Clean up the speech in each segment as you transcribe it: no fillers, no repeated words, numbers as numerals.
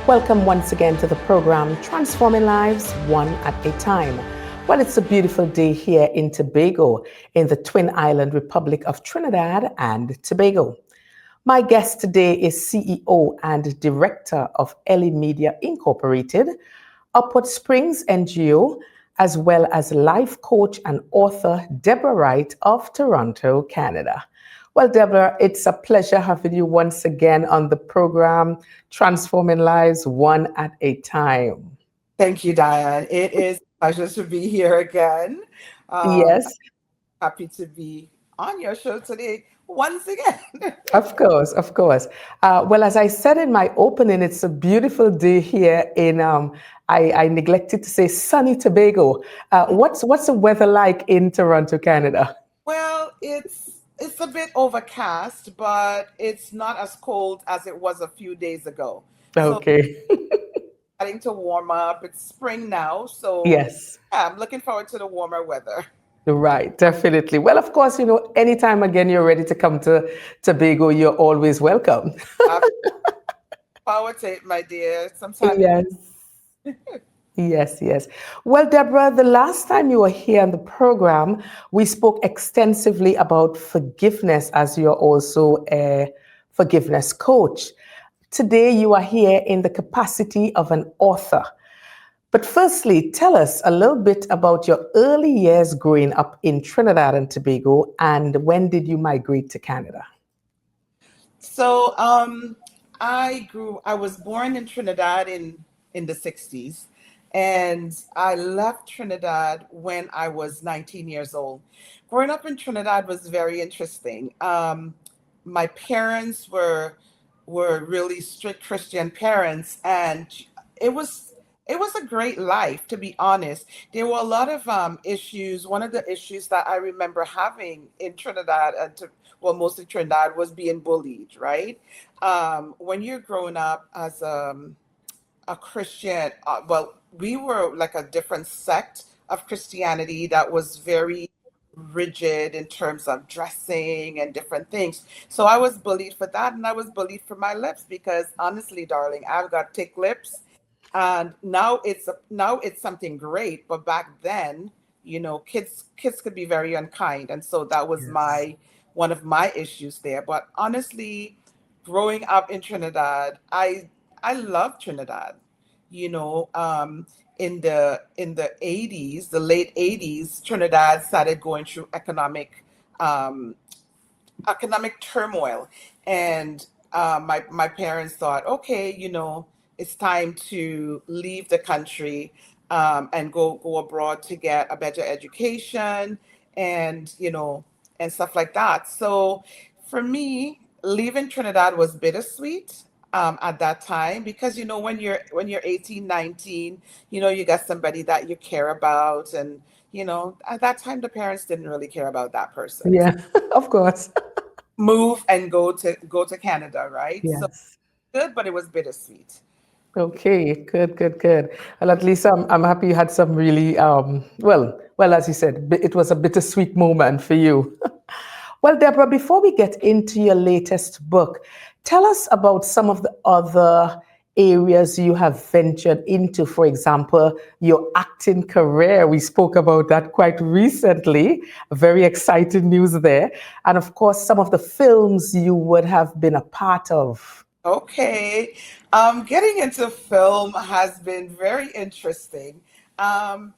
Welcome once again to the program Transforming Lives One at a Time. Well, it's a beautiful day here in Tobago, in the Twin Island Republic of Trinidad and Tobago. My guest today is CEO and Director of Ellie Media Incorporated, Upward Springs NGO, as well as life coach and author Debra Wright of Toronto, Canada. Well, Debra, it's a pleasure having you once again on the program Transforming Lives One at a Time. Thank you, Diane. It is a pleasure to be here again. Um, Yes, Happy to be on your show today once again. of course, of course. Well, as I said in my opening, it's a beautiful day here in, I neglected to say sunny Tobago. What's the weather like in Toronto, Canada? Well, it's a bit overcast, but it's not as cold as it was a few days ago. So Okay. starting to warm up. It's spring now, so Yes. yeah, I'm looking forward to the warmer weather. Right, definitely. Well, of course, anytime again you're ready to come to Tobago, you're always welcome. I forward to it, my dear. Sometime in Yes. Yes, yes. Well, Deborah, the last time you were here on the program, we spoke extensively about forgiveness as you're also a forgiveness coach. Today, you are here in the capacity of an author. But firstly, tell us a little bit about your early years growing up in Trinidad and Tobago and when did you migrate to Canada? So I was born in Trinidad in the 60s, and I left Trinidad when I was 19 years old. Growing up in Trinidad was very interesting. My parents were really strict Christian parents, and it was it was a great life, to be honest. There were a lot of issues. One of the issues that I remember having in Trinidad well, mostly Trinidad, was being bullied, right? When you're growing up as a Christian, well, we were like a different sect of Christianity that was very rigid in terms of dressing and different things. So I was bullied for that, and I was bullied for my lips because honestly, darling, I've got thick lips, and now it's something great. But back then, kids could be very unkind, and so that was Yes. my one of my issues there. But honestly, growing up in Trinidad, I love Trinidad. You know, in the 80s, the late 80s, Trinidad started going through um, economic turmoil, and my parents thought, okay, it's time to leave the country, and go abroad to get a better education, and and stuff like that. So for me, leaving Trinidad was bittersweet. At that time, because when you're 18, 19, you got somebody that you care about, and at that time the parents didn't really care about that person. Yeah, of course. Move and go to Canada, right? So Yes. good, but it was bittersweet. Okay, good, good, good. Well, at least I'm happy you had some really, well, as you said, it was a bittersweet moment for you. Well, Deborah, before we get into your latest book, tell us about some of the other areas you have ventured into. For example, your acting career. We spoke about that quite recently. Very exciting news there. And of course, some of the films you would have been a part of. Okay. Getting into film has been very interesting. Um,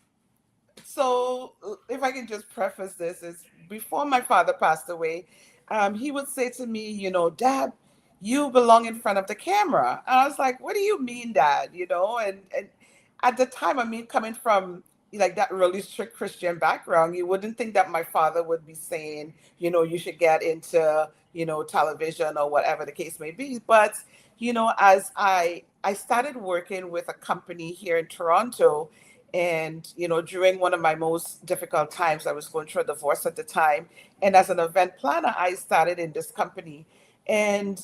so if I can just preface this, is before my father passed away, he would say to me, Dad, you belong in front of the camera. And I was like, what do you mean, Dad? And at the time, I mean, coming from like that really strict Christian background, you wouldn't think that my father would be saying, you should get into, television or whatever the case may be. But, as I started working with a company here in Toronto, and during one of my most difficult times, I was going through a divorce at the time, and as an event planner, I started in this company. And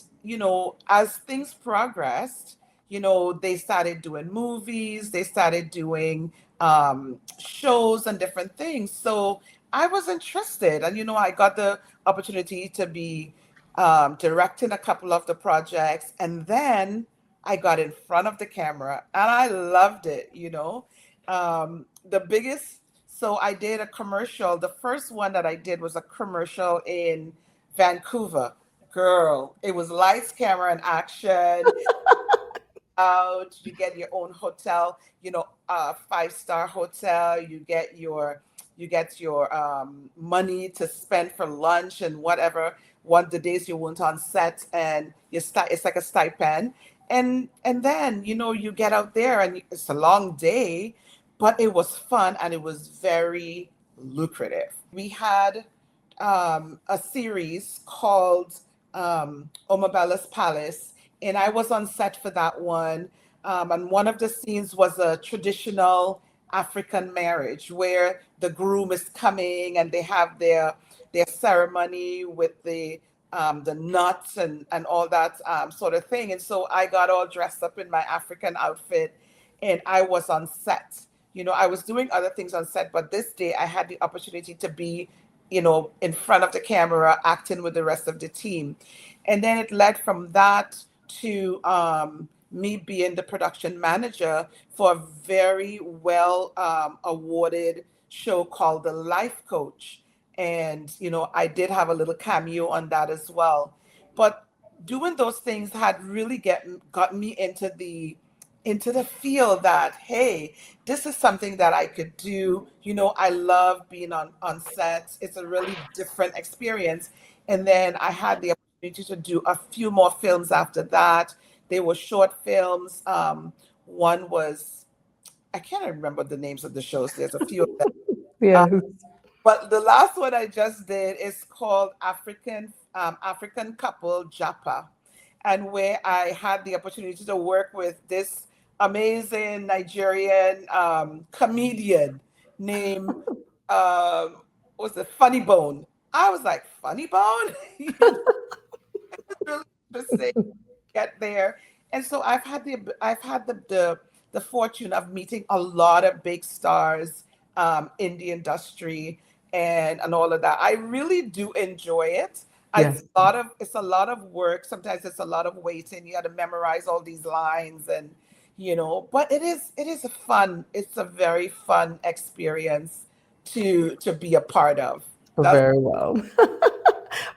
as things progressed, they started doing movies, they started doing shows and different things. So I was interested, and I got the opportunity to be directing a couple of the projects, and then I got in front of the camera and I loved it, you know. The biggest, so I did a commercial. The first one that I did was a commercial in Vancouver. Girl, it was lights, camera, and action. Out, you get your own hotel, you know, five-star hotel. You get your money to spend for lunch and whatever. One the days you weren't on set, and it's like a stipend. And then you know you get out there and it's a long day, but it was fun and it was very lucrative. We had a series called Omabella's Palace, and I was on set for that one. And one of the scenes was a traditional African marriage where the groom is coming and they have their ceremony with the nuts and all that sort of thing. And so I got all dressed up in my African outfit and I was on set. You know, I was doing other things on set, but this day I had the opportunity to be, you know, in front of the camera acting with the rest of the team. And then it led from that to me being the production manager for a very well awarded show called The Life Coach. And, you know, I did have a little cameo on that as well. But doing those things had really got me into the feel that, hey, this is something that I could do. You know, I love being on sets. It's a really different experience. And then I had the opportunity to do a few more films after that. They were short films. One was, I can't remember the names of the shows. There's a few of them. Yes. But the last one I just did is called African Couple Japa, and where I had the opportunity to work with this amazing Nigerian comedian named was it Funny Bone. I was like, Funny Bone? Really interesting. Get there. And so I've had the fortune of meeting a lot of big stars in the industry and all of that. I really do enjoy it. Yes. It's a lot of work. Sometimes it's a lot of waiting. You got to memorize all these lines and you know, but it's a very fun experience to be a part of. That's Very well.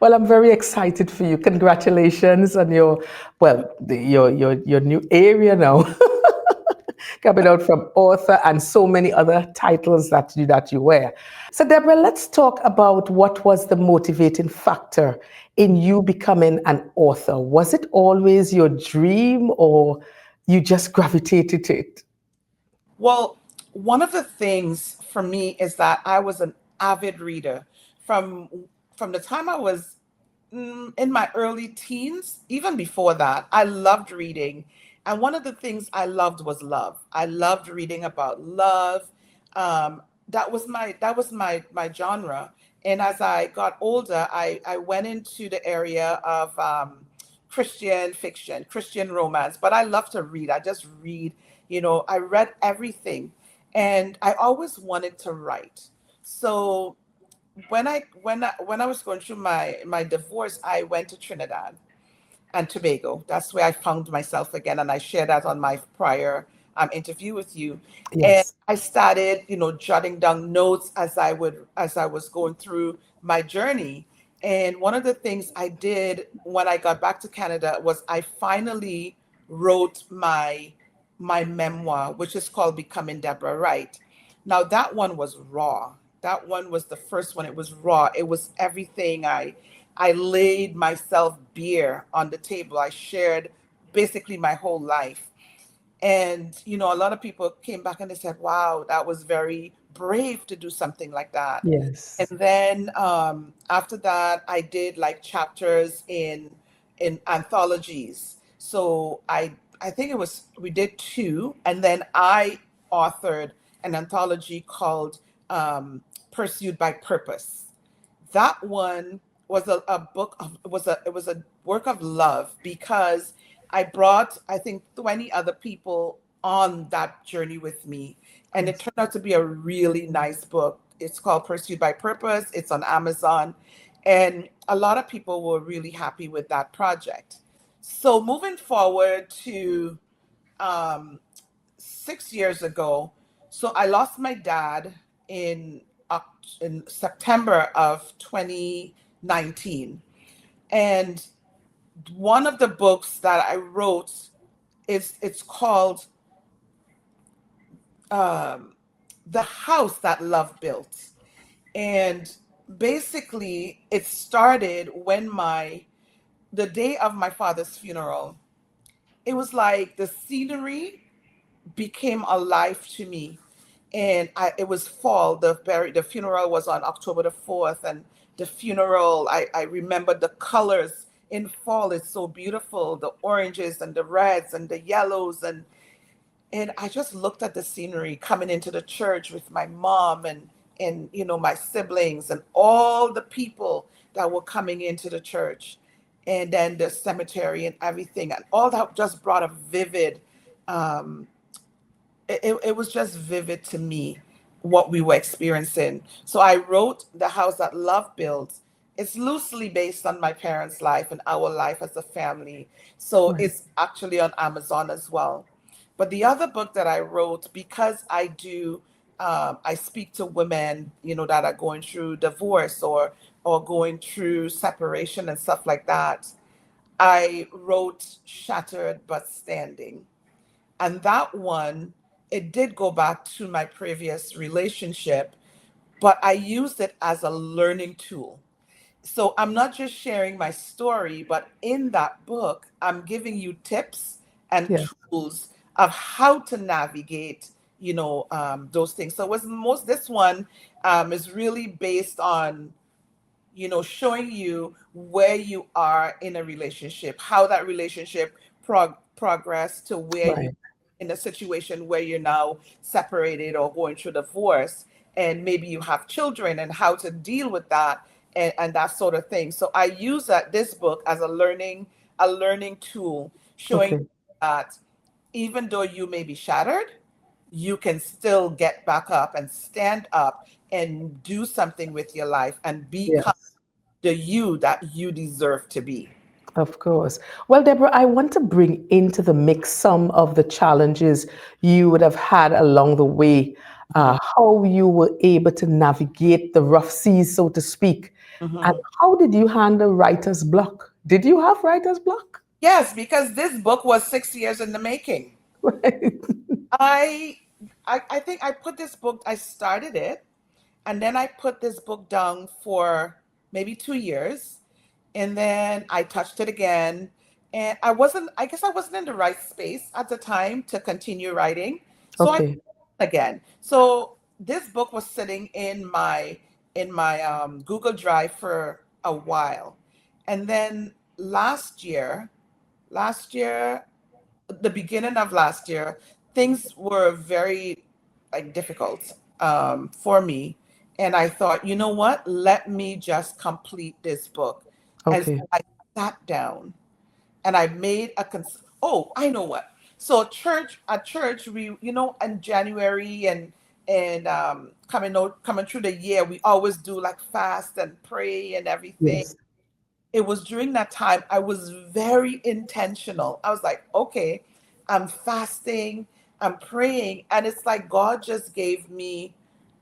Well, I'm very excited for you. Congratulations on your, well, your new area now, coming out from author and so many other titles that you wear. So, Deborah, let's talk about what was the motivating factor in you becoming an author. Was it always your dream, or you just gravitated to it? Well, one of the things for me is that I was an avid reader from from the time I was in my early teens, even before that. I loved reading, and one of the things I loved was love. I loved reading about love. That was my genre. And as I got older, I went into the area of Christian fiction, Christian romance. But I love to read. I just read, you know, I read everything. And I always wanted to write. So when I was going through my divorce, I went to Trinidad and Tobago. That's where I found myself again, and I shared that on my prior interview with you. And Yes. I started, you know, jotting down notes as I was going through my journey. And one of the things I did when I got back to Canada was I finally wrote my memoir, which is called Becoming Deborah Wright. Now that one was raw. That one was the first one. It was raw. It was everything. I laid myself bare on the table. I shared basically my whole life. And, you know, a lot of people came back and they said, wow, that was very brave to do something like that. And Yes. then after that, I did like chapters in anthologies. So I think it was we did two, and then I authored an anthology called Pursued by Purpose. That one was a book of it was a work of love because I brought I think 20 other people on that journey with me, and it Yes. turned out to be a really nice book. It's called Pursued by Purpose. It's on Amazon, and a lot of people were really happy with that project. So moving forward to um, 6 years ago, so I lost my dad in in September of 2019, and one of the books that I wrote is it's called um, "The House That Love Built," and basically it started when my the day of my father's funeral. It was like the scenery became alive to me. And it was fall. The funeral was on October the 4th, and the funeral, I remember the colors in fall is so beautiful, the oranges and the reds and the yellows, and I just looked at the scenery coming into the church with my mom and my siblings and all the people that were coming into the church, and then the cemetery and everything, and all that just brought a vivid um, it was just vivid to me what we were experiencing. So I wrote The House That Love Builds. It's loosely based on my parents' life and our life as a family. So Right. it's actually on Amazon as well. But the other book that I wrote, because I speak to women, that are going through divorce or going through separation and stuff like that. I wrote Shattered But Standing. And that one, it did go back to my previous relationship, but I used it as a learning tool. So I'm not just sharing my story, but in that book, I'm giving you tips and Yes. tools of how to navigate, those things. So it was this one is really based on showing you where you are in a relationship, how that relationship progress to where you Right. in a situation where you're now separated or going through divorce, and maybe you have children and how to deal with that, and that sort of thing. So I use this book as a learning tool, showing Okay. that even though you may be shattered, you can still get back up and stand up and do something with your life and become Yes. the you that you deserve to be. Of course. Well, Deborah, I want to bring into the mix some of the challenges you would have had along the way, Mhm. how you were able to navigate the rough seas, so to speak, and Mhm. how did you handle writer's block? Did you have writer's block? Yes, because this book was 6 years in the making. Right. I, I think I put this book. I started it, and then I put this book down for maybe 2 years, and then I touched it again, and I guess I wasn't in the right space at the time to continue writing, so I Okay. again. So this book was sitting in my Google Drive for a while, and then last year, the beginning of last year, things were very like difficult for me, and I thought, you know what? Let me just complete this book, and so Okay. I sat down and I made oh, I know what. So at church, we, in January and coming through the year, we always do like fast and pray and everything. Yes. It was during that time I was very intentional. I was like, okay, I'm fasting, I'm praying, and it's like God just gave me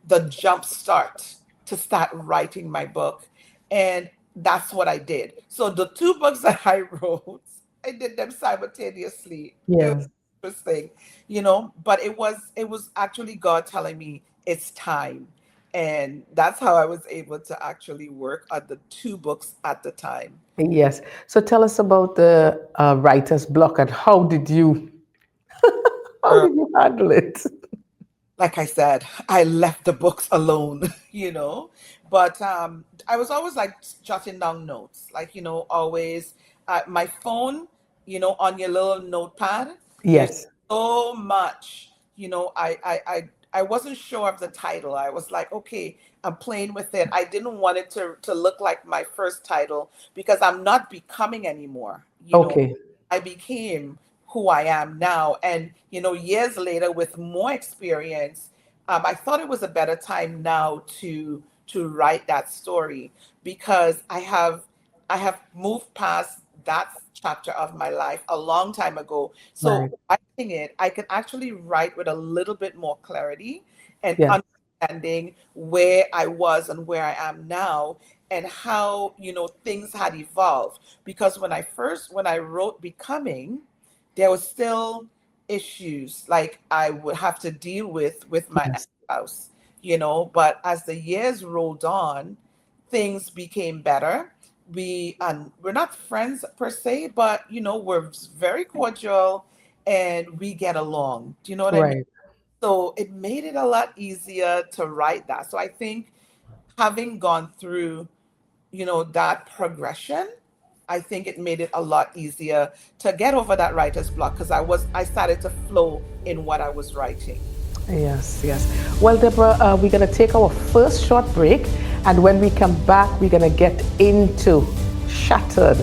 the jump start to start writing my book. And that's what I did. So the two books that I wrote, I did them simultaneously. It was Yes. interesting, but it was actually God telling me it's time. And that's how I was able to actually work on the two books at the time. Yes. So tell us about the writer's block and how Uh, did you handle it? like I said, I left the books alone, but I was always like jotting down notes, like, always my phone, on your little notepad. There's Yes. so much, I wasn't sure of the title. I was like, okay, I'm playing with it. I didn't want it to look like my first title because I'm not becoming anymore. Okay. I became who I am now. And, years later, with more experience, I thought it was a better time now to write that story because I have moved past that chapter of my life a long time ago. So Right. writing it, I can actually write with a little bit more clarity and Yes. understanding where I was and where I am now and how, things had evolved. Because when I wrote Becoming, there was still issues like I would have to deal with my Yes. ex-spouse, but as the years rolled on, things became better. We're not friends per se, but we're very cordial and we get along. Do you know what I mean? Right. So it made it a lot easier to write that. So I think having gone through, that progression, I think it made it a lot easier to get over that writer's block because I started to flow in what I was writing. Yes, yes. Well, Deborah, we're going to take our first short break. And when we come back, we're going to get into Shattered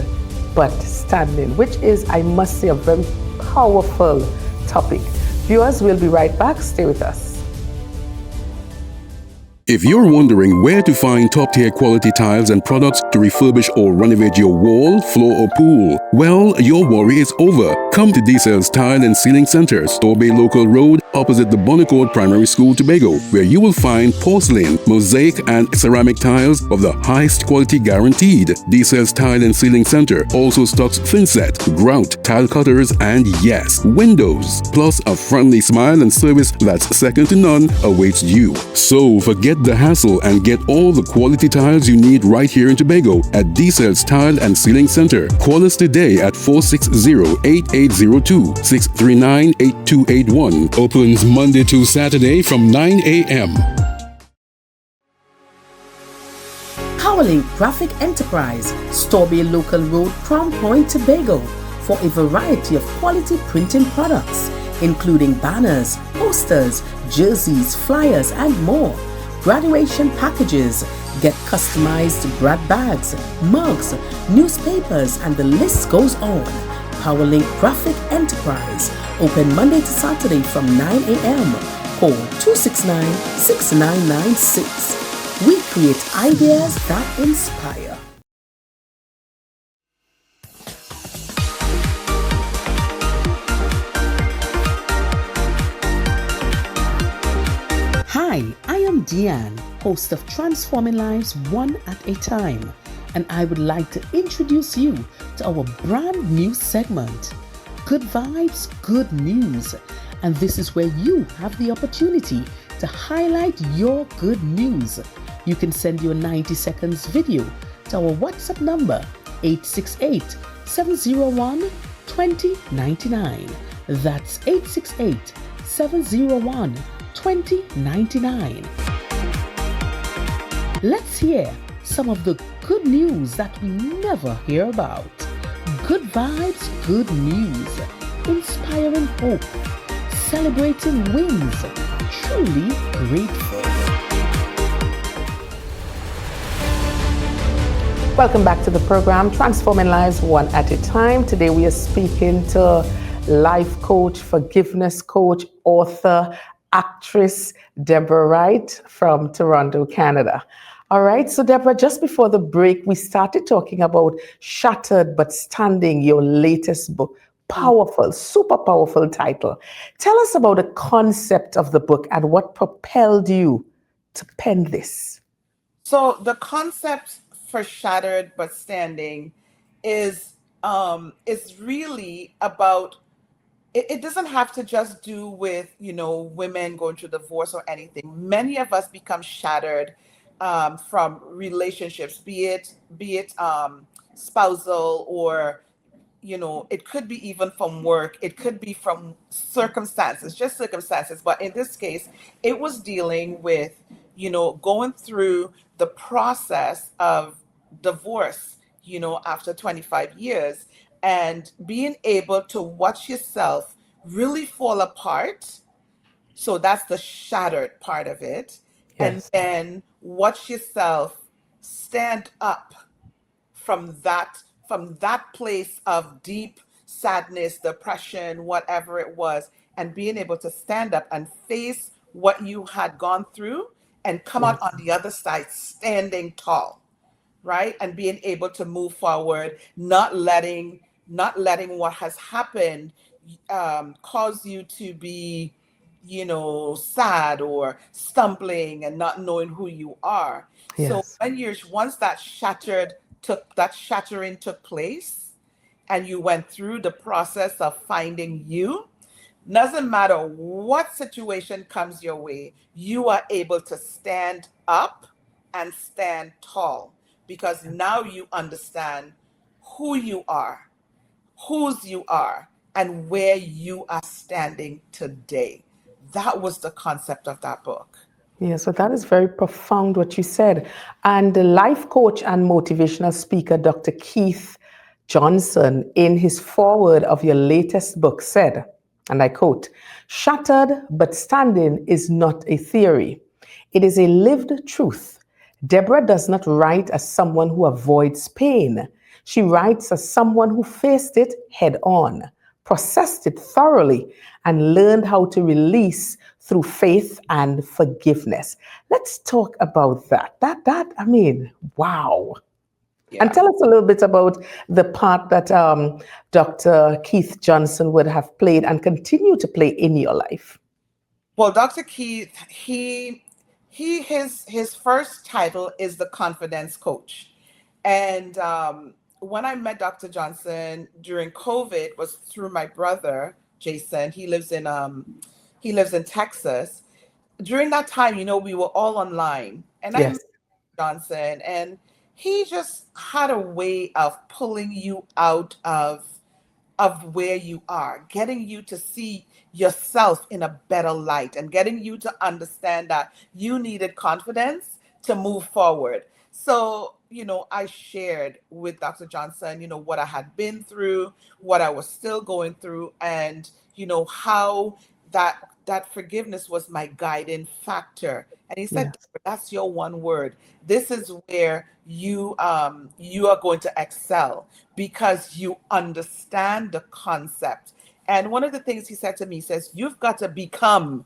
but Standing, which is, I must say, a very powerful topic. Viewers, we'll be right back. Stay with us. If you're wondering where to find top-tier quality tiles and products to refurbish or renovate your wall, floor or pool, well, your worry is over. Come to D-Cell's Tile and Ceiling Center, Store Bay Local Road, opposite the Bonnecourt Primary School, Tobago, where you will find porcelain, mosaic and ceramic tiles of the highest quality guaranteed. D-Cell's Tile and Ceiling Center also stocks thinset, grout, tile cutters and yes, windows. Plus a friendly smile and service that's second to none awaits you. So forget the hassle and get all the quality tiles you need right here in Tobago at D-Cell's Tile and Ceiling Center. Call us today at 460-8802, 639-8281. Opens Monday to Saturday from 9 a.m. Powerlink Graphic Enterprise, Storby Local Road, Crown Point, Tobago, for a variety of quality printing products, including banners, posters, jerseys, flyers, and more. Graduation packages, get customized grad bags, mugs, newspapers, and the list goes on. Powerlink Graphic Enterprise, open Monday to Saturday from 9 a.m. Call 269-6996. We create ideas that inspire. Hi, I am Deanne, host of Transforming Lives One at a Time, and I would like to introduce you to our brand new segment, Good Vibes, Good News. And this is where you have the opportunity to highlight your good news. You can send your 90 seconds video to our WhatsApp number 868-701-2099. That's 868-701-2099. Let's hear some of the good news that we never hear about. Good vibes, good news, inspiring hope, celebrating wins, truly grateful. Welcome back to the program, Transforming Lives One at a Time. Today we are speaking to life coach, forgiveness coach, author, actress, Debra Wright from Toronto, Canada. All right, so Debra, just before the break, we started talking about Shattered but Standing, your latest book. Powerful, super powerful title. Tell us about the concept of the book and what propelled you to pen this. So the concept for Shattered but Standing is really about it doesn't have to just do with women going through divorce or anything. Many of us become shattered from relationships, be it spousal or it could be even from work, it could be from circumstances, just circumstances. But in this case, it was dealing with, going through the process of divorce, after 25 years and being able to watch yourself really fall apart. So that's the shattered part of it. And Yes, then watch yourself stand up from that place of deep sadness, depression, whatever it was, and being able to stand up and face what you had gone through and come out yes, on the other side standing tall. right? And being able to move forward, not letting what has happened cause you to be, sad or stumbling and not knowing who you are. So Yes. when you're once that shattering took place, and you went through the process of finding you, doesn't matter what situation comes your way, you are able to stand up and stand tall because now you understand who you are, whose you are, and where you are standing today. That was the concept of that book. Yeah, so that is very profound what you said. And the life coach and motivational speaker, Dr. Keith Johnson, in his foreword of your latest book, said, and I quote, "Shattered but standing is not a theory, it is a lived truth. Deborah does not write as someone who avoids pain. She writes as someone who faced it head on, processed it thoroughly, and learned how to release through faith and forgiveness." Let's talk about that. I mean, wow. And Yeah. tell us a little bit about the part that Dr. Keith Johnson would have played and continue to play in your life. Well, Dr. Keith, his first title is the confidence coach. And when I met Dr. Johnson during COVID was through my brother, Jason. He lives in Texas. During that time, we were all online. And I met Yes, Johnson, and he just had a way of pulling you out of where you are, getting you to see yourself in a better light and getting you to understand that you needed confidence to move forward. So, I shared with Dr. Johnson, what I had been through, what I was still going through, and, how that forgiveness was my guiding factor. And he said, yes, "Deborah, that's your one word. This is where you are going to excel because you understand the concept." And one of the things he said to me, he says, "You've got to become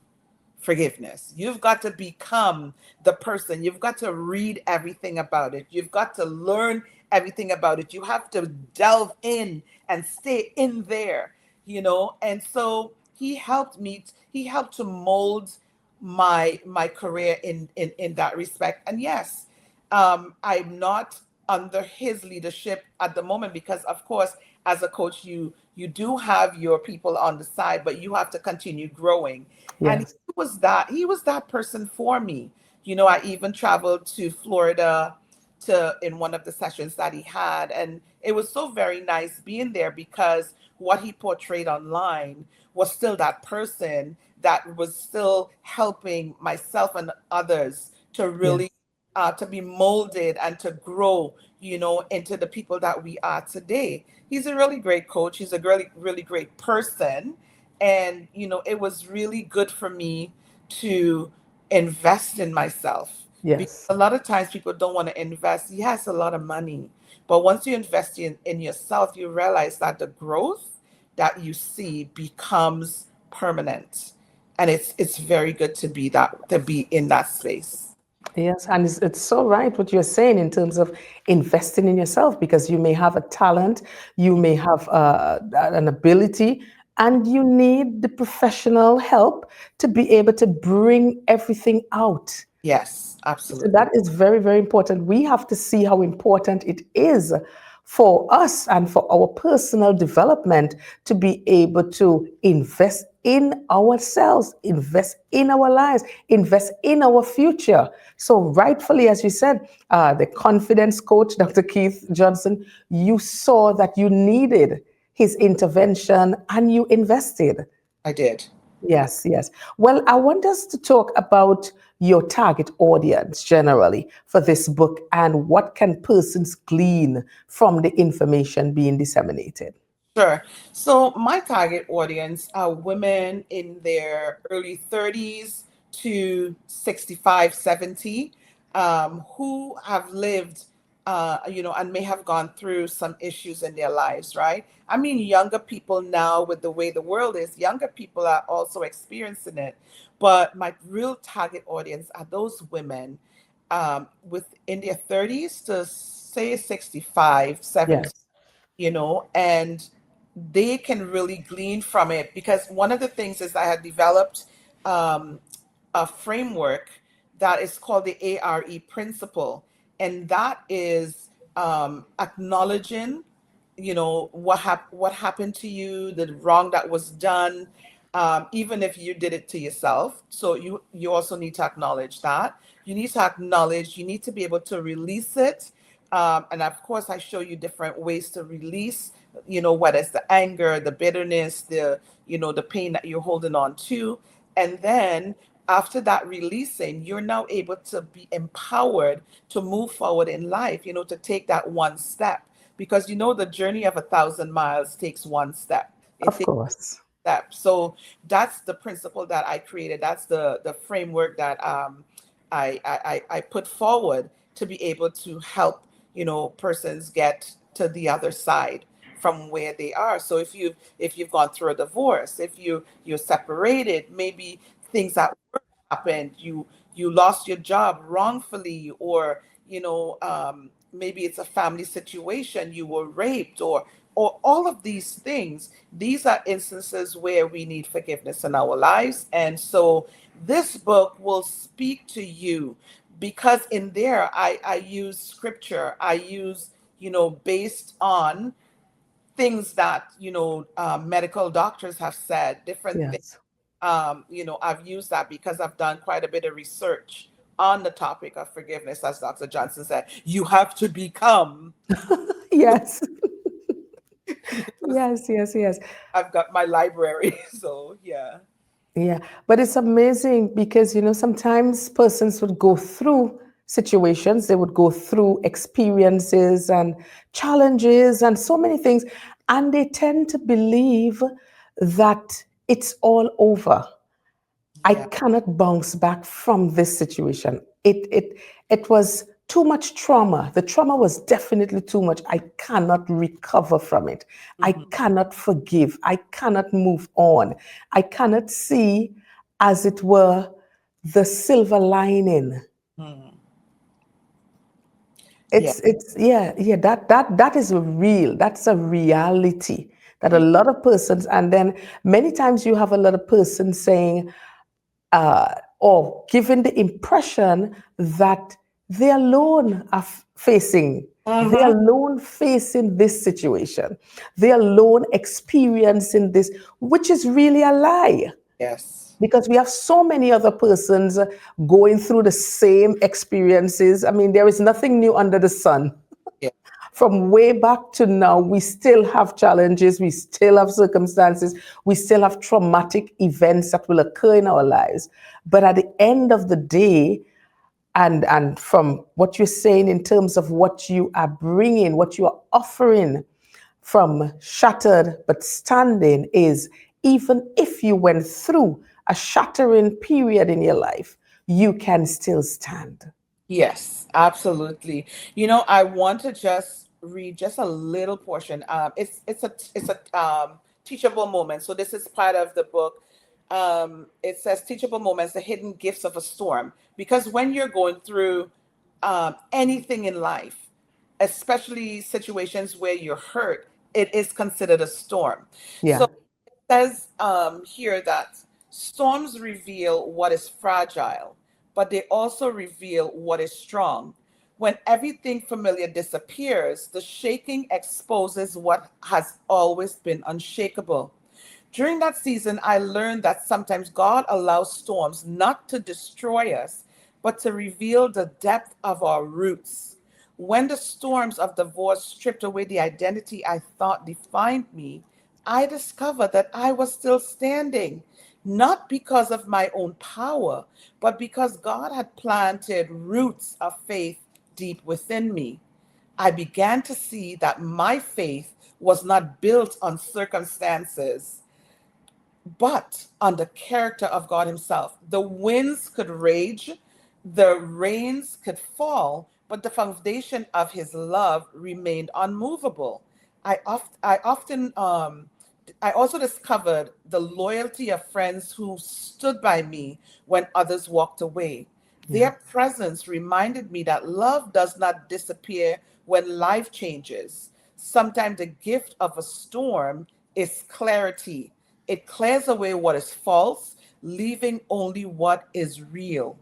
forgiveness. You've got to become the person. You've got to read everything about it. You've got to learn everything about it. You have to delve in and stay in there, And so he helped to mold my career in that respect. And yes, I'm not under his leadership at the moment because, of course, as a coach, you do have your people on the side, but you have to continue growing. And yes, he was that person for me. I even traveled to Florida to in one of the sessions that he had, and it was so very nice being there because what he portrayed online was still that person that was still helping myself and others to really yes. to be molded and to grow, into the people that we are today. He's a really great coach. He's a really, really great person. And, it was really good for me to invest in myself. Because Yes. a lot of times people don't want to invest. Yes, a lot of money. But once you invest in yourself, you realize that the growth that you see becomes permanent. And it's very good to be in that space. Yes, and it's so right what you're saying in terms of investing in yourself because you may have a talent, you may have an ability, and you need the professional help to be able to bring everything out. Yes, So absolutely. that is very, very important. We have to see how important it is for us and for our personal development to be able to invest in ourselves, invest in our lives, invest in our future. So, rightfully, as you said, the confidence coach, Dr. Keith Johnson, you saw that you needed his intervention and you invested. I did. Yes, yes. Well, I want us to talk about your target audience generally for this book and what can persons glean from the information being disseminated. Sure. So my target audience are women in their early 30s to 65, 70, who have lived, and may have gone through some issues in their lives, right? I mean, younger people now, with the way the world is, younger people are also experiencing it. But my real target audience are those women with in their 30s to say 65, 70, Yes. and they can really glean from it, because one of the things is I had developed um, a framework that is called the ARE principle, and that is acknowledging, what happened to you, the wrong that was done, even if you did it to yourself. So you also need to acknowledge that. You need to acknowledge. You need to be able to release it. And of course, I show you different ways to release. Whether it's the anger, the bitterness, the pain that you're holding on to, and then after that releasing, you're now able to be empowered to move forward in life, to take that one step. Because the journey of 1,000 miles takes one step. It Of takes course. step. So that's the principle that I created. That's the framework that I put forward to be able to help persons get to the other side from where they are. So if you've gone through a divorce, if you're separated, maybe things that happened, you lost your job wrongfully, or maybe it's a family situation, you were raped, or all of these things. These are instances where we need forgiveness in our lives. And so this book will speak to you, because in there I use scripture, I use based on things that medical doctors have said, different things. Yes. I've used that because I've done quite a bit of research on the topic of forgiveness. As Dr. Johnson said, you have to become. Yes. Because Yes, yes, yes. I've got my library. So yeah. Yeah, but it's amazing because, sometimes persons would go through situations, they would go through experiences and challenges and so many things, and they tend to believe that it's all over. I Yeah. cannot bounce back from this situation. It was too much trauma. The trauma was definitely too much. I cannot recover from it. I Mhm. cannot forgive. I cannot move on. I cannot see, as it were, the silver lining. Mhm. Yeah. It's yeah, that is a real, that's a reality that a Yeah. lot of persons, and then many times you have a lot of persons saying, or given the impression that they alone are they Mhm. alone facing this situation, they alone experiencing this, which is really a lie. Yes. Because we have so many other persons going through the same experiences. I mean, there is nothing new under the sun. Yeah. From way back to now, we still have challenges, we still have circumstances, we still have traumatic events that will occur in our lives. But at the end of the day, and from what you're saying in terms of what you are bringing, what you are offering from shattered but standing, is even if you went through a shattering period in your life, you can still stand. Yes, absolutely. I want to just read just a little portion. It's a teachable moment. So this is part of the book. It says teachable moments, the hidden gifts of a storm. Because when you're going through anything in life, especially situations where you're hurt, it is considered a storm. Yeah, So says here that storms reveal what is fragile, but they also reveal what is strong. When everything familiar disappears, the shaking exposes what has always been unshakable. During that season, I learned that sometimes God allows storms not to destroy us, but to reveal the depth of our roots. When the storms of divorce stripped away the identity I thought defined me, I discovered that I was still standing, not because of my own power, but because God had planted roots of faith deep within me. I began to see that my faith was not built on circumstances, but on the character of God Himself. The winds could rage, the rains could fall, but the foundation of His love remained unmovable. I also discovered the loyalty of friends who stood by me when others walked away. yeah, Their presence reminded me that love does not disappear when life changes, sometimes the gift of a storm is clarity. It clears away what is false, leaving only what is real.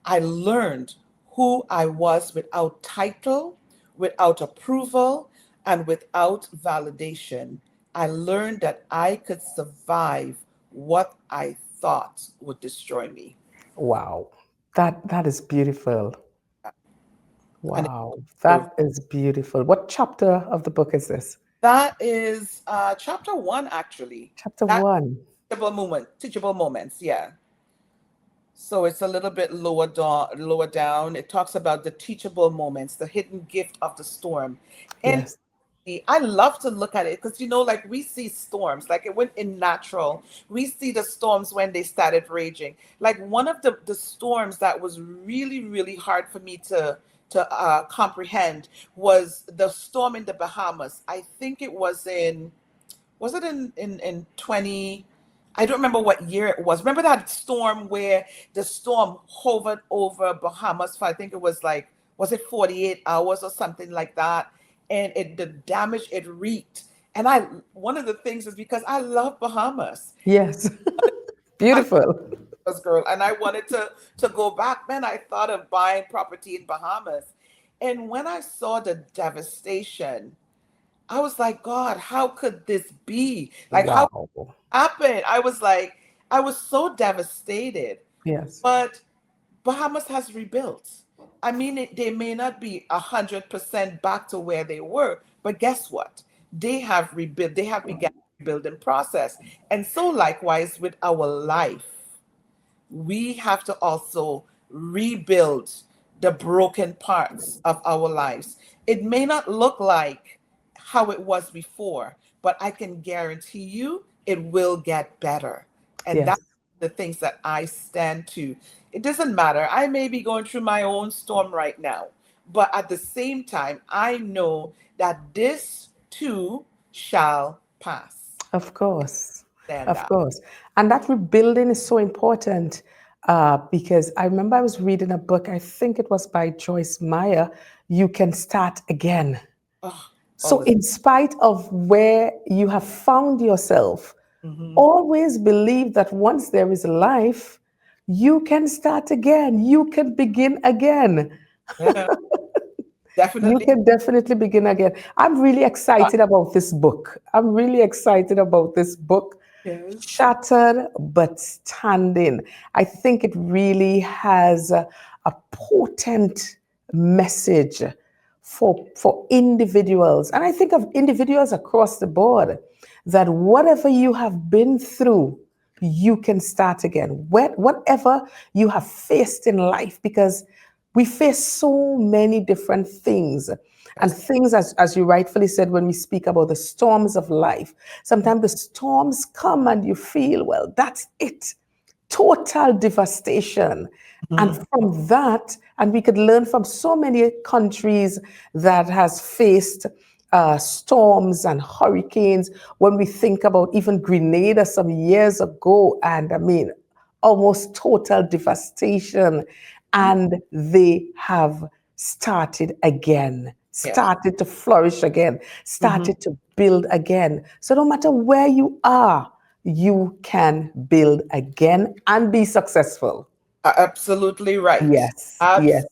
I learned who I was without title, without approval, and without validation. I learned that I could survive what I thought would destroy me. Wow. That is beautiful. And Wow. it- That is beautiful. What chapter of the book is this? that is chapter one, actually. Chapter That one. teachable moments, yeah. So it's a little bit lower down. It talks about the teachable moments, the hidden gift of the storm. And Yes. I love to look at it because like we see storms, like it went in natural. We see the storms when they started raging. Like one of the storms that was really, really hard for me to comprehend was the storm in the Bahamas. I think it was it in 20, I don't remember what year it was. Remember that storm where the storm hovered over Bahamas for, I think it was like, was it 48 hours or something like that? And the damage it wreaked. And one of the things is because I love Bahamas. Yes. I Beautiful. was girl, and I wanted to go back. Man, I thought of buying property in Bahamas. And when I saw the devastation, I was like, God, how could this be? Like, how Wow. happened? I was like, I was so devastated. Yes. But Bahamas has rebuilt. I mean, they may not be 100% back to where they were, but guess what? They have rebuilt. They have begun the rebuilding process, and so likewise with our life, we have to also rebuild the broken parts of our lives. It may not look like how it was before, but I can guarantee you it will get better. And that's Yes. the things that I stand to. It doesn't matter. I may be going through my own storm right now, but at the same time, I know that this too shall pass. Of course. Stand Of that. course. And that rebuilding is so important because I remember I was reading a book, I think it was by Joyce Meyer, You Can Start Again. Oh, all So, this. in spite of where you have found yourself, Mhm. always believe that once there is life, you can start again. You can begin again. Yeah, You definitely. can definitely begin again. I'm really excited about this book. I'm really excited about this book, Yes. Shattered but Standing. I think it really has a potent message for individuals. And I think of individuals across the board that whatever you have been through, you can start again. Whatever you have faced in life, because we face so many different things. And Yes. things, as you rightfully said, when we speak about the storms of life, sometimes the storms come and you feel, well, that's it, total devastation. And Mhm. from that, and we could learn from so many countries that has faced storms and hurricanes. When we think about even Grenada some years ago, and I mean, almost total devastation, Mhm. and they have started again, Yes. started to flourish again, Mhm. started to build again. So no matter where you are, you can build again and be successful. Absolutely right. Yes, yes.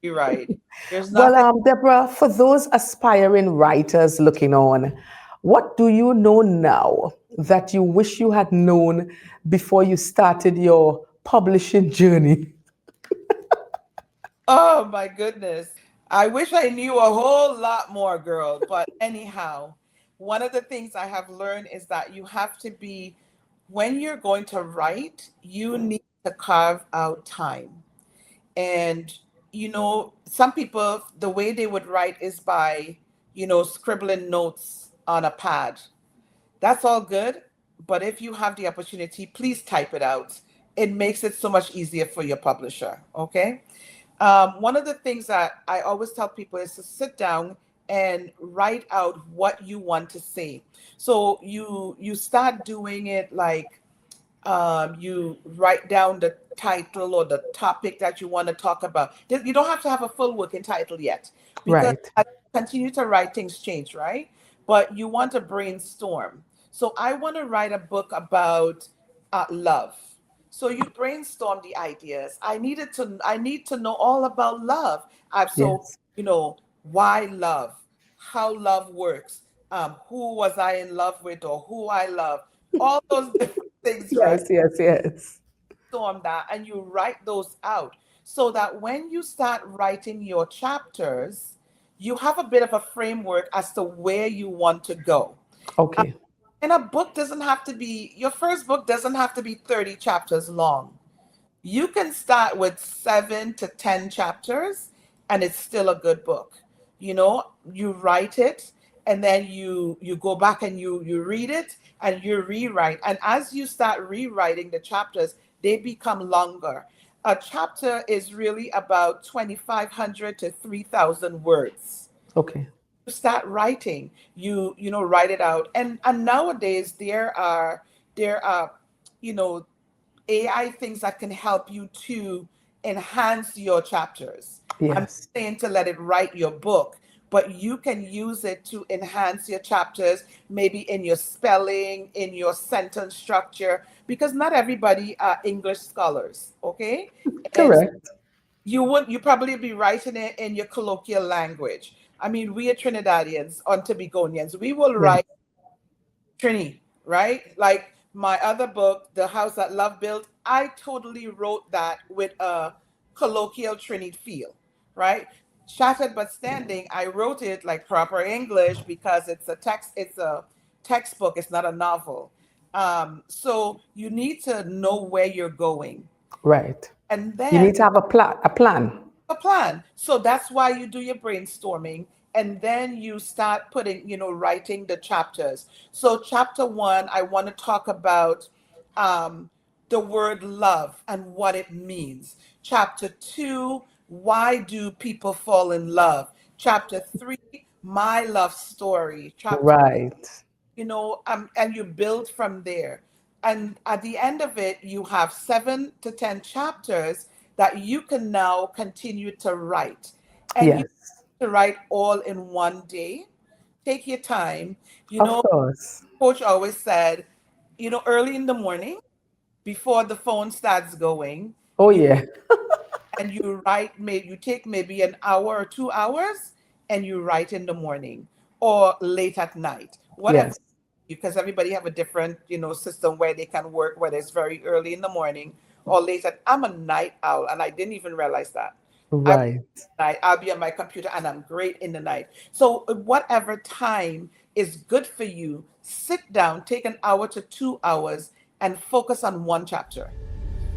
Absolutely right. There's Well, nothing. Deborah, for those aspiring writers looking on, what do you know now that you wish you had known before you started your publishing journey? Oh my goodness. I wish I knew a whole lot more, girl. But anyhow, one of the things I have learned is that you have to be, when you're going to write, you need to carve out time. And, some people, the way they would write is by, scribbling notes on a pad. That's all good. But if you have the opportunity, please type it out. It makes it so much easier for your publisher. Okay. One of the things that I always tell people is to sit down and write out what you want to say. So you start doing it like you write down the title or the topic that you want to talk about. You don't have to have a full working title yet, because Right. continue to write, things change, right? But you want to brainstorm. So I want to write a book about love. So you brainstorm the ideas. I need to know all about love. Yes. Why love, how love works, who was I in love with or who I love, all those different things, right? Yes, yes, yes. Storm that and you write those out so that when you start writing your chapters, you have a bit of a framework as to where you want to go. Okay. And a book doesn't have to be, your first book doesn't have to be 30 chapters long. You can start with 7 to 10 chapters and it's still a good book. You write it and then you go back and you read it and you rewrite. And as you start rewriting the chapters, they become longer. A chapter is really about 2,500 to 3,000 words. Okay. You start writing, write it out. And nowadays there are you know AI things that can help you to enhance your chapters. I'm not Yes. saying to let it write your book, but you can use it to enhance your chapters, maybe in your spelling, in your sentence structure, because not everybody are English scholars, okay? And Correct. you probably be writing it in your colloquial language. I mean, we are Trinidadians, on Tobagonians, we will Yes. write Trini, right? Like my other book, The House That Love Built, I totally wrote that with a colloquial Trini feel, right? Shattered but Standing, I wrote it like proper English because it's a textbook, it's not a novel. So you need to know where you're going. Right. And You then need to have a plan. a plan. So that's why you do your brainstorming and then you start writing the chapters. So, chapter one, I want to talk about um, the word love and what it means. Chapter two, why do people fall in love? Chapter three, my love story. Chapter Right. and you build from there. And at the end of it, you have 7 to 10 chapters that you can now continue to write. And you Yes. to write all in one day. Take your time. You Of know, course. coach always said, early in the morning before the phone starts going, Oh you yeah. and you write, maybe you take maybe an hour or 2 hours and you write in the morning or late at night, whatever, Yes. because everybody have a different system where they can work, whether it's very early in the morning or late at. I'm a night owl and I didn't even realize that. Right. I'll be on my computer and I'm great in the night. So whatever time is good for you, sit down, take an hour to 2 hours and focus on one chapter.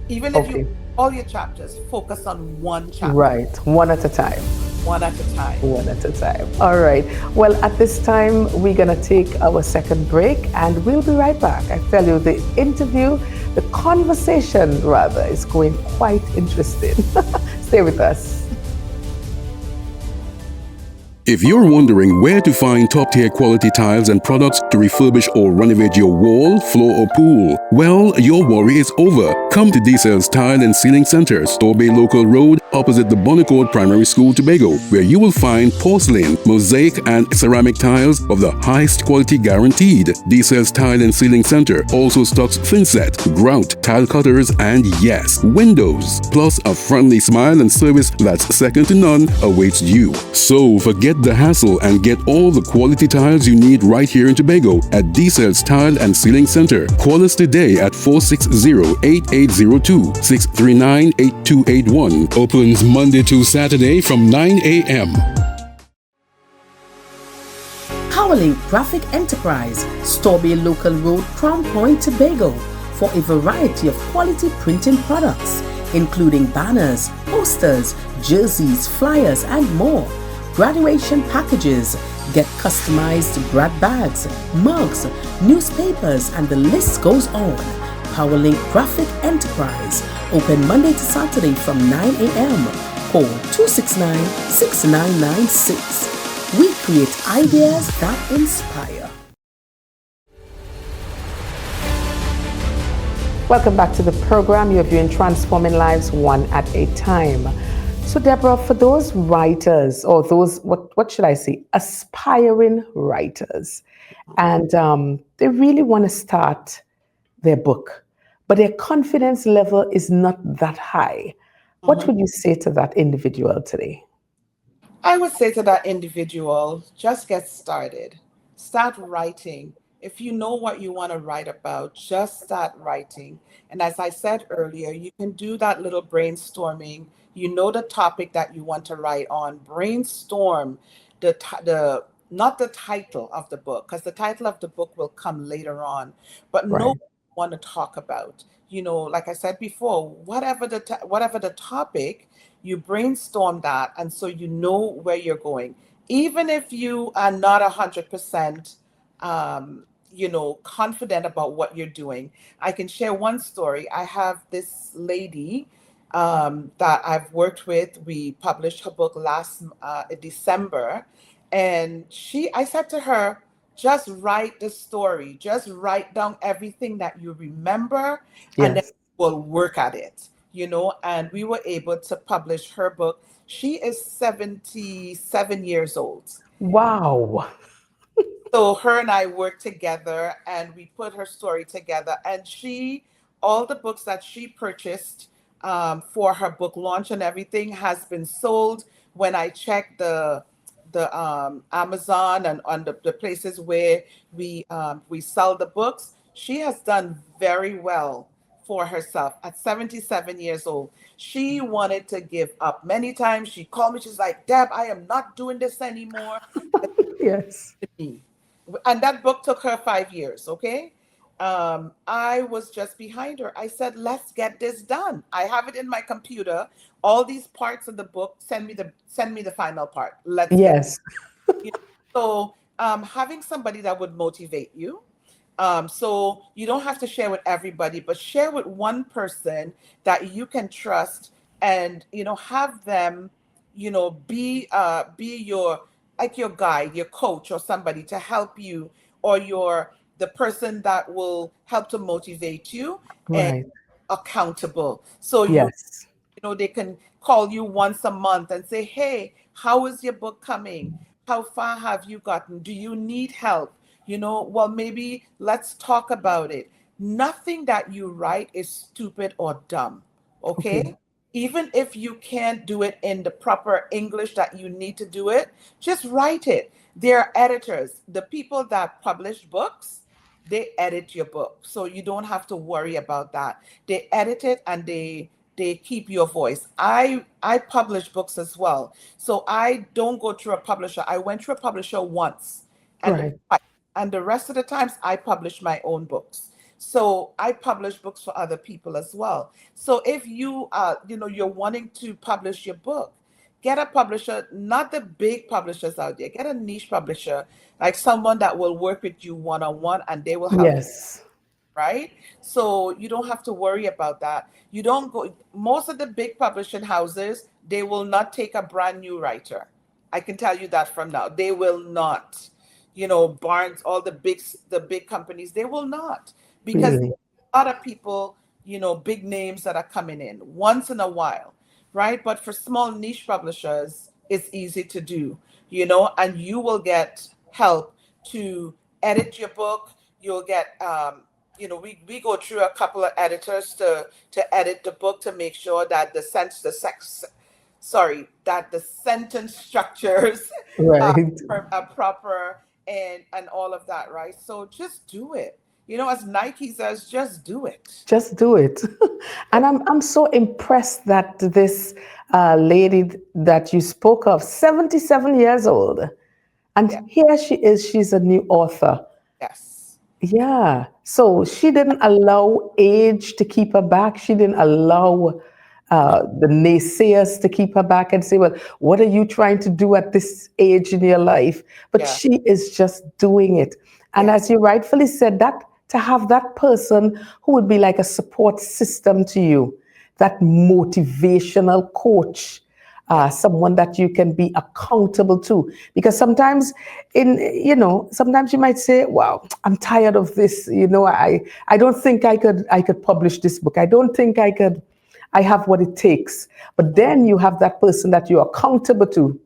Even if you Okay. all your chapters, focus on one chapter, Right. One at a time. one at a time. One at a time. All right. Well, at this time, we're going to take our second break and we'll be right back. I tell you, the conversation rather, is going quite interesting. Stay with us. If you're wondering where to find top-tier quality tiles and products to refurbish or renovate your wall, floor or pool, well, your worry is over. Come to D-Cell's Tile and Ceiling Center, Store Bay Local Road, opposite the Bonnecourt Primary School, Tobago, where you will find porcelain, mosaic and ceramic tiles of the highest quality guaranteed. D-Cell's Tile and Ceiling Center also stocks thinset, grout, tile cutters and yes, windows. Plus a friendly smile and service that's second to none awaits you. So forget the hassle and get all the quality tiles you need right here in Tobago at D-Cell's Tile and Ceiling Center. Call us today at 460-8802, 639-8281. Opens Monday to Saturday from 9 a.m. Powerlink Graphic Enterprise, Storby Local Road, Crown Point, Tobago, for a variety of quality printing products, including banners, posters, jerseys, flyers, and more. Graduation packages, get customized grad bags, mugs, newspapers, and the list goes on. Powerlink Graphic Enterprise, open Monday to Saturday from 9 a.m. Call 269-6996. We create ideas that inspire. Welcome back to the program. You're viewing Transforming Lives One at a Time. So, Deborah, for those writers or those, what should I say, aspiring writers, and they really want to start their book, but their confidence level is not that high, what Mhm. would you say to that individual today? I would say to that individual, just get started. Start writing. If you know what you want to write about, just start writing. And as I said earlier, you can do that little brainstorming. You know the topic that you want to write on. Brainstorm the not the title of the book, because the title of the book will come later on, but know Right, what you want to talk about. Like I said before, whatever the topic, you brainstorm that, and so you know where you're going. Even if you are not 100% confident about what you're doing. I can share one story. I have this lady that I've worked with. We published her book last December, and I said to her, just write the story, just write down everything that you remember, and then yes. we'll work at it. And we were able to publish her book. She is 77 years old. Wow. So her and I worked together, and we put her story together. And all the books that she purchased for her book launch and everything has been sold. When I checked the Amazon and on the places where we sell the books, she has done very well for herself at 77 years old. She wanted to give up many times. She called me. She's like, Deb, I am not doing this anymore. Yes. Me. And that book took her 5 years, okay? I was just behind her. I said, let's get this done. I have it in my computer. All these parts of the book, send me the final part. Let's get Yes. you so having somebody that would motivate you. So you don't have to share with everybody, but share with one person that you can trust, and have them, be your, like, your guide, your coach, or somebody to help you, or the person that will help to motivate you and Right. accountable. So Yes. they can call you once a month and say, hey, how is your book coming? How far have you gotten? Do you need help? Well, maybe let's talk about it. Nothing that you write is stupid or dumb, Okay. okay? Even if you can't do it in the proper English that you need to do it, just write it. There are editors, the people that publish books, they edit your book. So you don't have to worry about that. They edit it, and they keep your voice. I publish books as well. So I don't go through a publisher. I went through a publisher once, and Right. the rest of the times I publish my own books. So I publish books for other people as well. So if you're wanting to publish your book, get a publisher, not the big publishers out there. Get a niche publisher, like someone that will work with you one on one, and they will help, Yes. right? So you don't have to worry about that. You don't go, most of the big publishing houses, they will not take a brand new writer. I can tell you that from now. They will not. Barnes, all the big companies, they will not, because Really. a lot of people, big names that are coming in once in a while, right? But for small niche publishers, it's easy to do, and you will get help to edit your book. You'll get, we go through a couple of editors to edit the book, to make sure that that the sentence structures are, Right. are proper, and all of that, right? So just do it. As Nike says, just do it. Just do it. And I'm so impressed that this lady that you spoke of, 77 years old, Yeah. and here she is, she's a new author. Yes. Yeah. So she didn't allow age to keep her back. She didn't allow No. the naysayers to keep her back and say, well, what are you trying to do at this age in your life? But Yeah. she is just doing it. And Yeah. as you rightfully said, that to have that person who would be like a support system to you, that motivational coach, Yeah. someone that you can be accountable to, because sometimes sometimes you might say, wow, I'm tired of this, I don't think I could publish this book, I don't think I could I have what it takes. But then you have that person that you're accountable to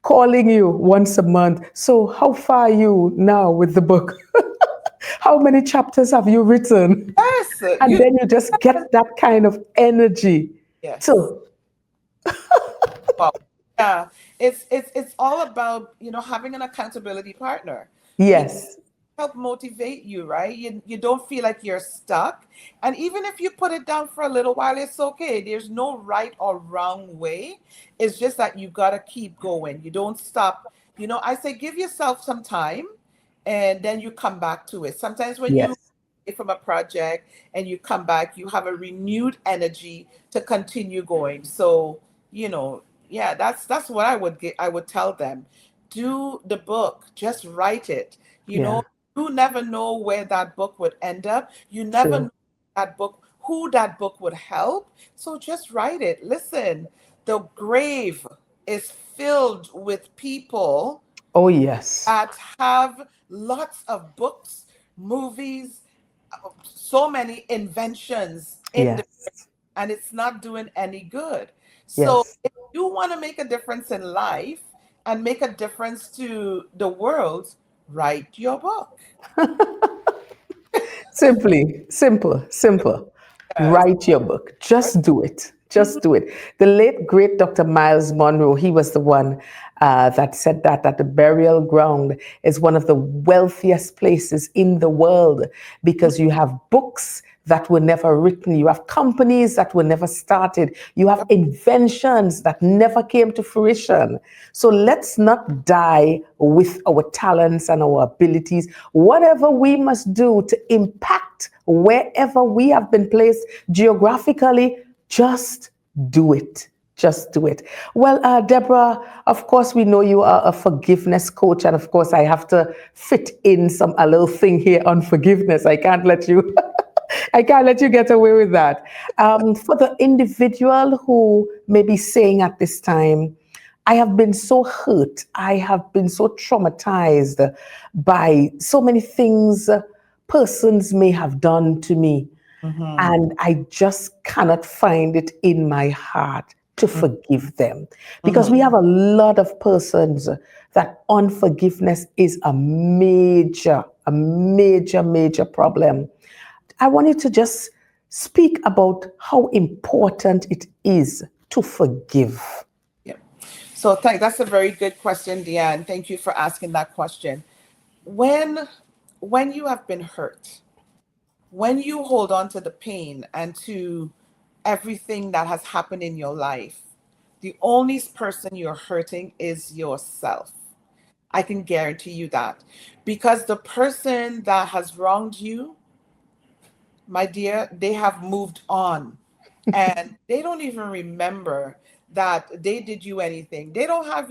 calling you once a month. So, how far are you now with the book? How many chapters have you written? Yes, And then you just get that kind of energy. yes. So, Wow. Yeah, it's all about, having an accountability partner. You yes, help motivate you, right? You don't feel like you're stuck. And even if you put it down for a little while, it's okay. There's no right or wrong way. It's just that you gotta keep going. You don't stop. I say give yourself some time and then you come back to it. Sometimes when you yes, from a project and you come back, you have a renewed energy to continue going. So, yeah, that's what I would tell them. Do the book, just write it. You yeah, know, you never know where that book would end up. You never know true. that book, who that book would help. So just write it. Listen, the grave is filled with people Oh, yes, that have lots of books, movies, so many inventions in the, yes, and it's not doing any good. So yes. if you want to make a difference in life and make a difference to the world, write your book. Simply, simple, simple. Yes. Write your book. Right. Just do it. Mhm. Just do it. The late great Dr. Miles Monroe, he was the one that said that the burial ground is one of the wealthiest places in the world because you have books that were never written, you have companies that were never started, you have Yep. inventions that never came to fruition. So let's not die with our talents and our abilities. Whatever we must do to impact wherever we have been placed geographically, just do it. Just do it. Well, Deborah, of course, we know you are a forgiveness coach. And of course, I have to fit in a little thing here on forgiveness. I can't let you. I can't let you get away with that. For the individual who may be saying at this time, I have been so hurt, I have been so traumatized by so many things persons may have done to me, Mhm. and I just cannot find it in my heart to forgive them. Because Mhm. we have a lot of persons that unforgiveness is a major problem. I wanted to just speak about how important it is to forgive. Yep. So that's a very good question, Deanne. Thank you for asking that question. When when you have been hurt, when you hold on to the pain and to everything that has happened in your life, the only person you're hurting is yourself. I can guarantee you that. Because the person that has wronged you, my dear, they have moved on and they don't even remember that they did you anything. They don't have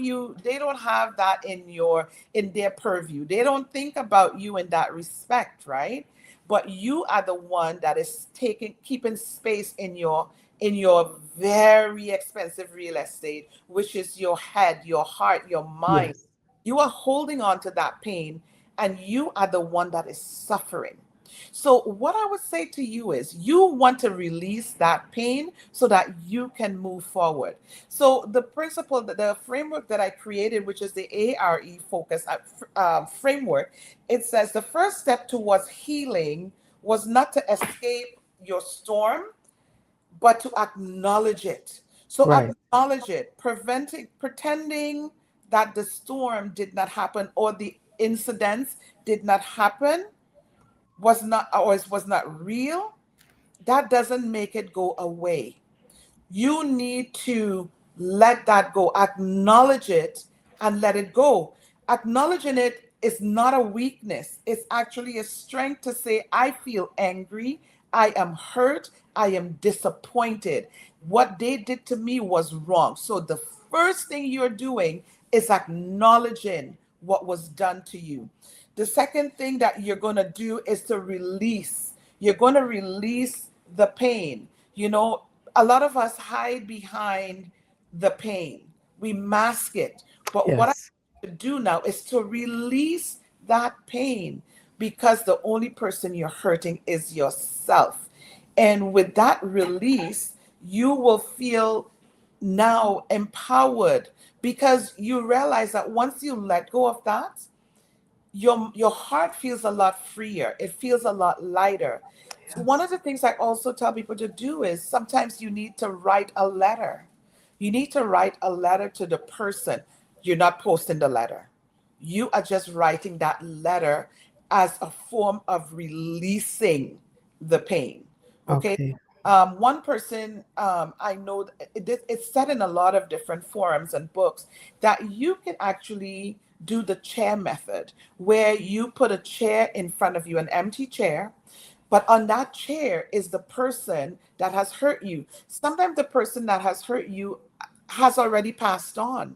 that in their purview. They don't think about you in that respect, right? But you are the one that is keeping space in your very expensive real estate, which is your head, your heart, your mind. Yes. You are holding on to that pain and you are the one that is suffering. So, what I would say to you is you want to release that pain so that you can move forward. So, the principle, the framework that I created, which is the ARE focus framework, it says the first step towards healing was not to escape your storm, but to acknowledge it. So, Right. acknowledge it, pretending that the storm did not happen or the incidents did not happen was not real, that doesn't make it go away. You need to let that go, acknowledge it and let it go. Acknowledging it is not a weakness, it's actually a strength to say, I feel angry, I am hurt, I am disappointed. What they did to me was wrong. So the first thing you're doing is acknowledging what was done to you. The second thing that you're going to do is to release. You're going to release the pain. A lot of us hide behind the pain. We mask it. But what I Yes. to do now is to release that pain because the only person you're hurting is yourself. And with that release, you will feel now empowered, because you realize that once you let go of that, your heart feels a lot freer. It feels a lot lighter. So one of Yes. the things I also tell people to do is sometimes you need to write a letter. You need to write a letter to the person. You're not posting the letter. You are just writing that letter as a form of releasing the pain. Okay. Okay. One person, I know it's said in a lot of different forums and books that you can actually do the chair method, where you put a chair in front of you, an empty chair, but on that chair is the person that has hurt you. Sometimes the person that has hurt you has already passed on,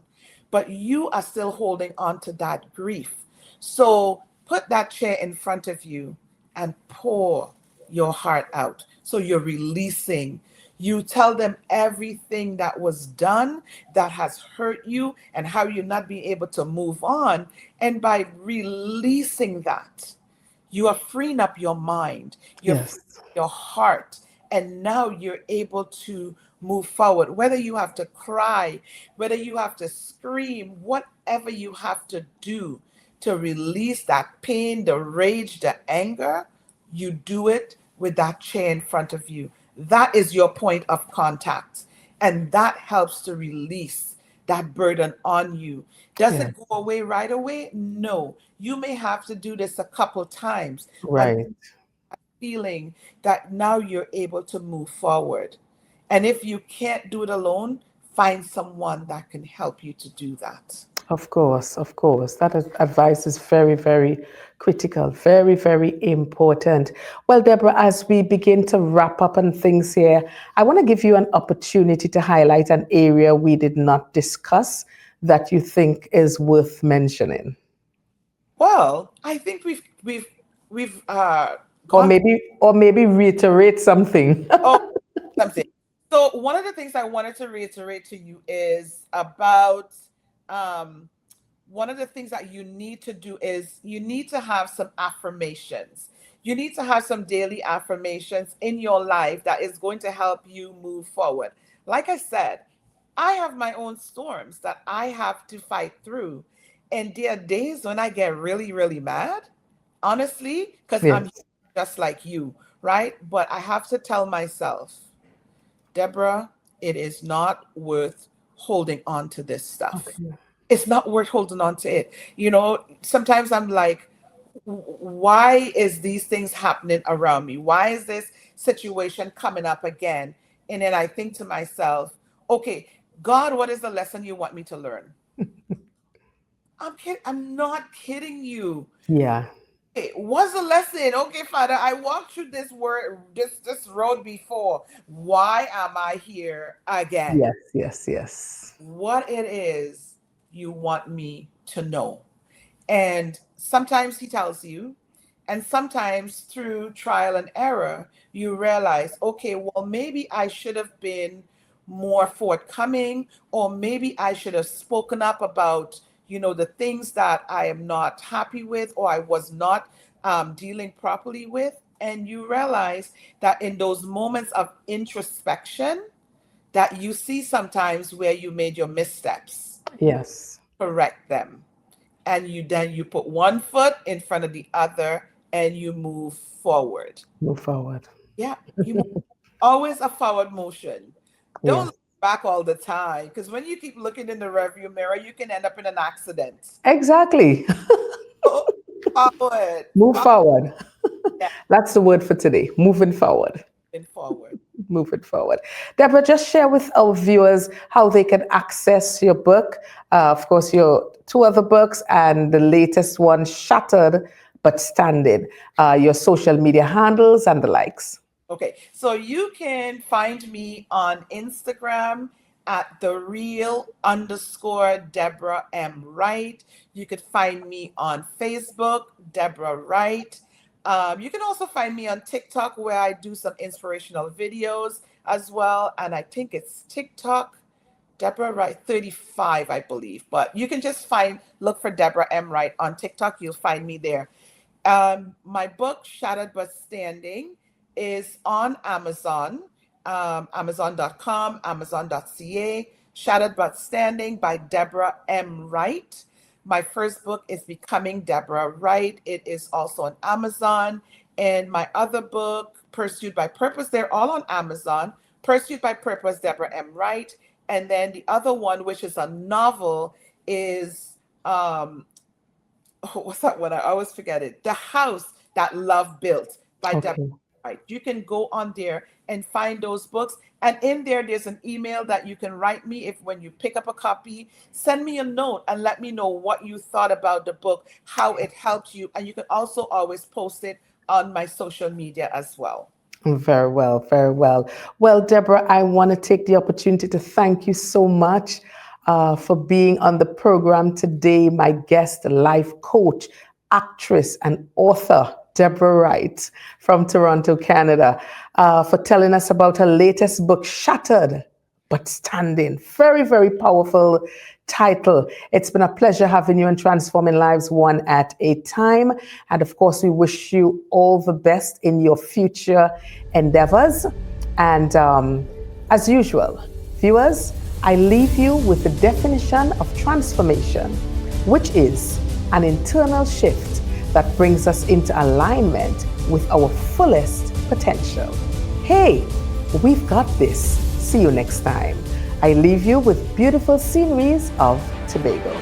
but you are still holding on to that grief. So put that chair in front of you and pour your heart out. So you're releasing. You tell them everything that was done that has hurt you and how you're not being able to move on. And by releasing that, you are freeing up your mind, you're freeing Yes. up your heart, and now you're able to move forward. Whether you have to cry, whether you have to scream, whatever you have to do to release that pain, the rage, the anger, you do it with that chair in front of you. That is your point of contact. And that helps to release that burden on you. Does Yes. it go away right away? No. You may have to do this a couple times Right. feeling that now you're able to move forward. And if you can't do it alone, find someone that can help you to do that. Of course, of course. That advice is very, very critical, very, very important. Well, Deborah, as we begin to wrap up on things here, I want to give you an opportunity to highlight an area we did not discuss that you think is worth mentioning. Well, I think we've Or gone maybe reiterate something. through something. So one of the things I wanted to reiterate to you is about um, one of the things that you need to do is you need to have some affirmations. You need to have some daily affirmations in your life that is going to help you move forward. Like I said, I have my own storms that I have to fight through. And there are days when I get really, really mad, honestly, because I'm Yes. just like you, right? But I have to tell myself, Deborah, it is not worth holding on to this stuff. Okay. It's not worth holding on to it. You know, sometimes I'm like, why is these things happening around me? Why is this situation coming up again? And then I think to myself, okay, God, what is the lesson you want me to learn? I'm not kidding you. Yeah. Okay, what's the lesson? Okay, Father, I walked through this road before. Why am I here again? Yes, yes, yes. What it is you want me to know. And sometimes he tells you, and sometimes through trial and error, you realize, okay, well, maybe I should have been more forthcoming, or maybe I should have spoken up about, the things that I am not happy with, or I was not dealing properly with. And you realize that in those moments of introspection, that you see sometimes where you made your missteps, Yes. correct them, and you put one foot in front of the other and you move forward. Move forward. Yeah, you move, always a forward motion. Don't Yes. look back all the time, because when you keep looking in the rearview mirror, you can end up in an accident. Exactly. So, forward, Move forward. yeah, That's the word for today. Moving forward. and forward. Moving forward. Deborah, just share with our viewers how they can access your book. Of course, your two other books and the latest one, Shattered but Standing, your social media handles and the likes. Okay, so you can find me on Instagram at the real underscore Deborah M. Wright. You could find me on Facebook, Deborah Wright. You can also find me on TikTok, where I do some inspirational videos as well. And I think it's TikTok, Deborah Wright 35, I believe. But you can just look for Deborah M. Wright on TikTok. You'll find me there. My book, Shattered But Standing, is on Amazon. Amazon.com, Amazon.ca. Shattered But Standing by Debra M. Wright. My first book is Becoming Debra Wright. It is also on Amazon. And my other book, Pursued by Purpose, they're all on Amazon. Pursued by Purpose, Debra M. Wright. And then the other one, which is a novel, is what's that one? I always forget it. The House That Love Built by Debra Wright. You can go on there and find those books. And in there's an email that you can write me if when you pick up a copy, send me a note and let me know what you thought about the book, how it helped you. And you can also always post it on my social media as well. Very well, very well. Well, Debra, I want to take the opportunity to thank you so much for being on the program today. My guest, life coach, actress, and author, Debra Wright from Toronto, Canada, for telling us about her latest book, Shattered But Standing. Very, very powerful title. It's been a pleasure having you in Transforming Lives One at a Time. And of course, we wish you all the best in your future endeavors. And as usual, viewers, I leave you with the definition of transformation, which is an internal shift that brings us into alignment with our fullest potential. Hey, we've got this. See you next time. I leave you with beautiful sceneries of Tobago.